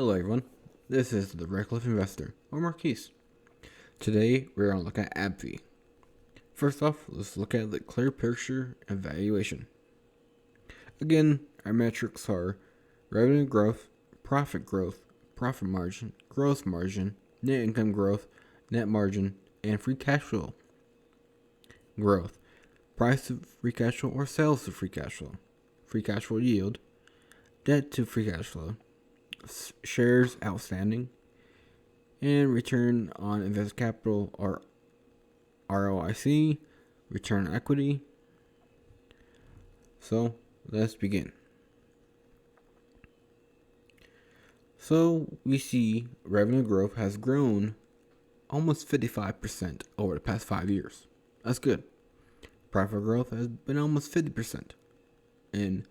Hello everyone, this is the Reckless Investor, or Marquise. Today we're going to look at AbbVie. First off, let's look at the clear picture and valuation. Again, our metrics are revenue growth, profit margin, gross margin, net income growth, net margin, and free cash flow growth. Price of free cash flow or sales to free cash flow yield, debt to free cash flow, shares outstanding, and return on invested capital or ROIC, return on equity. So let's begin. So we see revenue growth has grown almost 55% over the past 5 years. That's good. Profit growth has been almost 50% in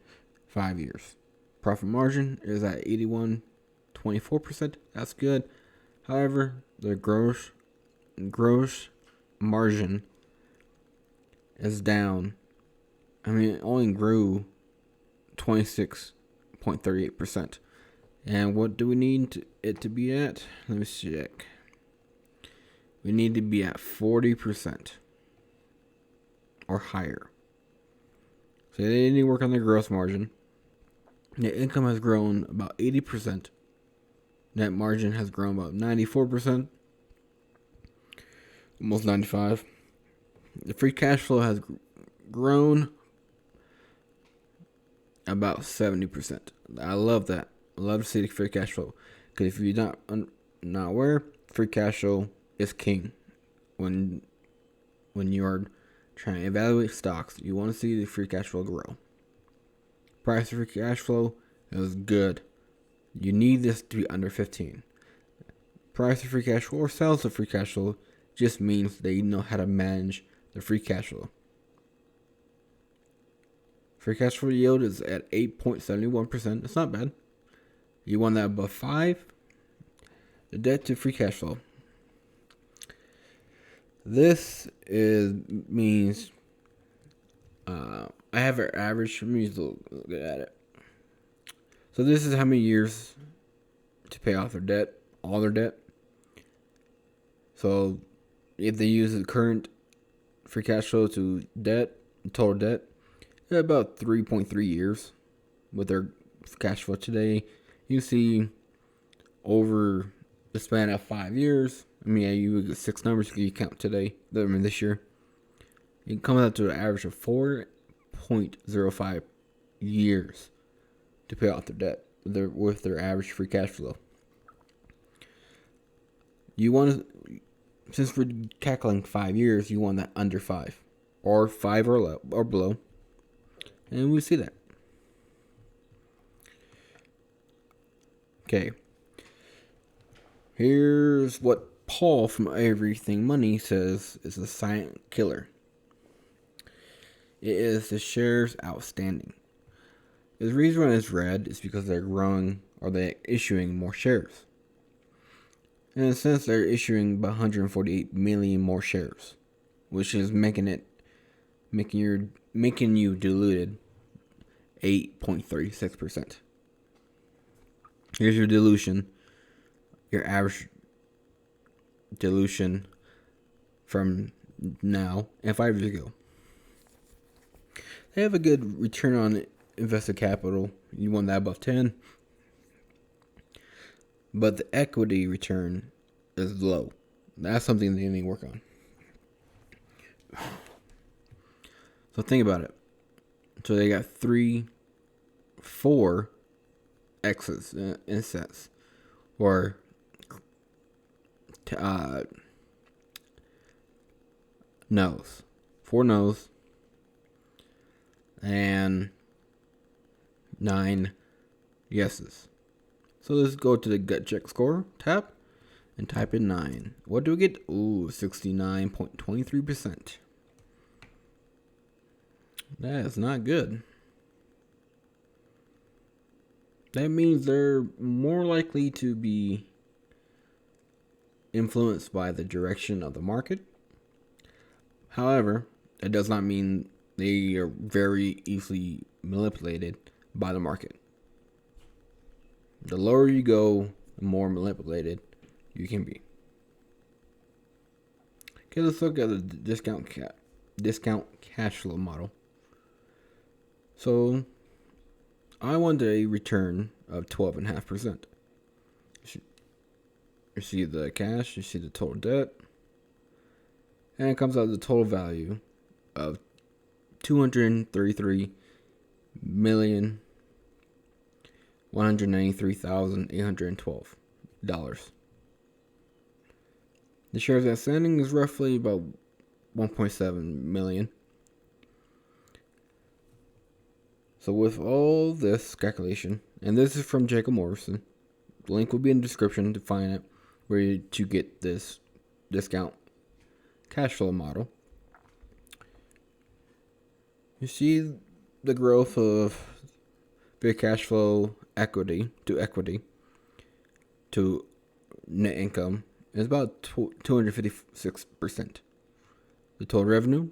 5 years. Profit margin is at 24%. That's good. However, the gross margin is down. It only grew 26.38%. And what do we need it to be at? Let me check. We need to be at 40% or higher. So they need to work on their gross margin. Net income has grown about 80%. Net margin has grown about 94%. Almost 95%. The free cash flow has grown about 70%. I love that. I love to see the free cash flow. Because if you're not aware, free cash flow is king. When you are trying to evaluate stocks, you want to see the free cash flow grow. Price of free cash flow is good. You need this to be under 15. Price of free cash flow or sales of free cash flow just means that you know how to manage the free cash flow. Free cash flow yield is at 8.71%. It's not bad. You want that above 5. The debt to free cash flow. This means I have an average. Let me look at it. So this is how many years to pay off their debt, all their debt. So if they use the current free cash flow to total debt, it's about 3.3 years with their cash flow today. You see over the span of 5 years. You get 6 numbers you count today. This year, it comes out to an average of 4.05 years to pay off their debt with their average free cash flow. You want to, since we're calculating 5 years, you want that under 5 or 5 or below, and we see that. Okay, here's what Paul from Everything Money says is a silent killer. It is the shares outstanding. The reason why it's red is because they're growing or they're issuing more shares. In a sense, they're issuing about 148 million more shares, which is making you diluted 8.36%. Here's your dilution, your average dilution from now and 5 years ago. They have a good return on invested capital. You want that above 10. But the equity return is low. That's something they need to work on. So think about it. So they got 4 X's in a sense. Or no's. 4 no's. And 9 yeses. So let's go to the gut check score tab and type in 9. What do we get? 69.23%. That is not good. That means they're more likely to be influenced by the direction of the market. However, it does not mean they are very easily manipulated by the market. The lower you go the more manipulated you can be. Okay, let's look at the discount cash flow model. So I want a return of 12.5%. You see the cash, you see the total debt, and it comes out the total value of $233,193,812. The shares outstanding is roughly about 1.7 million. So with all this calculation, and this is from Jacob Morrison, the link will be in the description to find it where to get this discount cash flow model. You see the growth of free cash flow equity to net income is about 256%. The total revenue,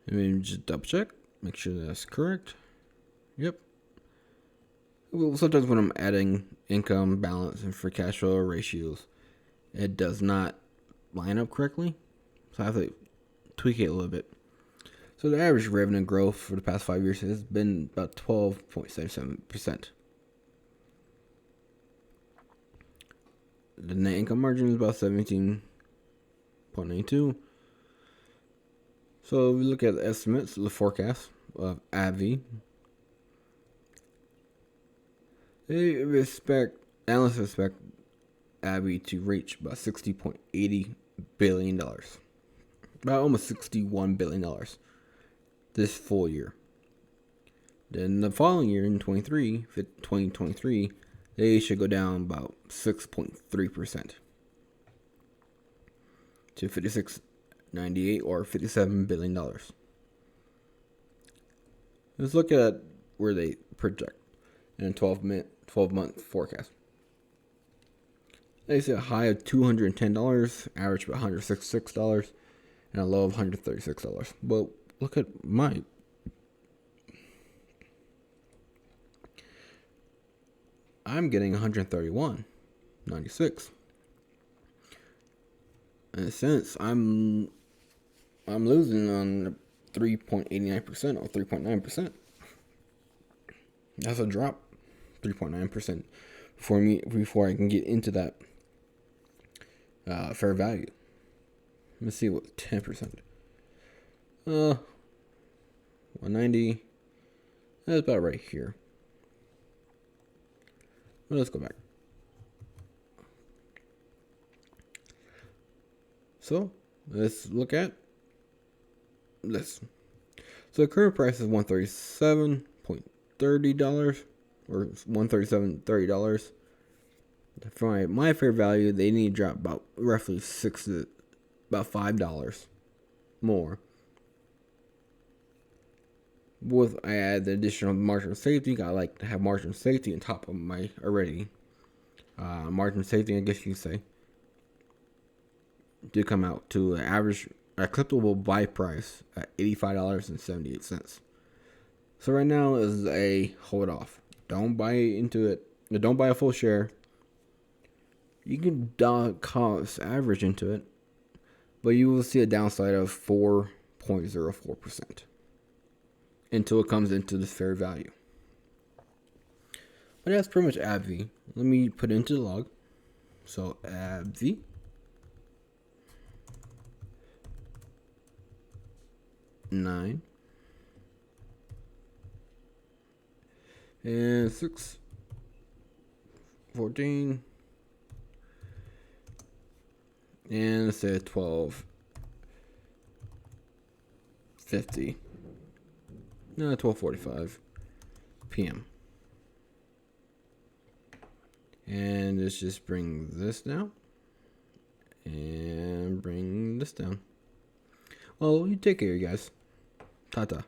let me just double check, make sure that's correct. Yep. Well, sometimes when I'm adding income, balance, and free cash flow ratios, it does not line up correctly, so I have to tweak it a little bit. So the average revenue growth for the past 5 years has been about 12.77%. The net income margin is about 17.92. So if we look at the estimates, the forecast of AbbVie, analysts expect AbbVie to reach about $60.80 billion, about almost $61 billion this full year. Then the following year in 2023, they should go down about 6.3% to $56.98 or $57 billion. Let's look at where they project in a 12-month forecast. They say a high of $210, average about $166, and a low of $136. But look at my. I'm getting $131.96. In a sense, I'm losing on 3.89% or 3.9%. That's a drop, 3.9% before I can get into that fair value. Let's see what 10%. 190. That's about right here. Well, let's go back. So let's look at this. So the current price is $137.30 or $137.30. For my fair value, they need to drop about roughly about $5 more. With I add the additional margin of safety, I like to have margin of safety on top of my already margin of safety, I guess you could say, to come out to an average acceptable buy price at $85.78. So right now is a hold off. Don't buy into it. Don't buy a full share. You can cost average into it, but you will see a downside of 4.04% until it comes into the fair value. But that's pretty much AbbVie. Let me put it into the log. So AbbVie. Nine and 6, 14, and let's say 12:50. No, 12:45 p.m. And let's just bring this down and bring this down. Well, you take care, you guys. Ta-ta.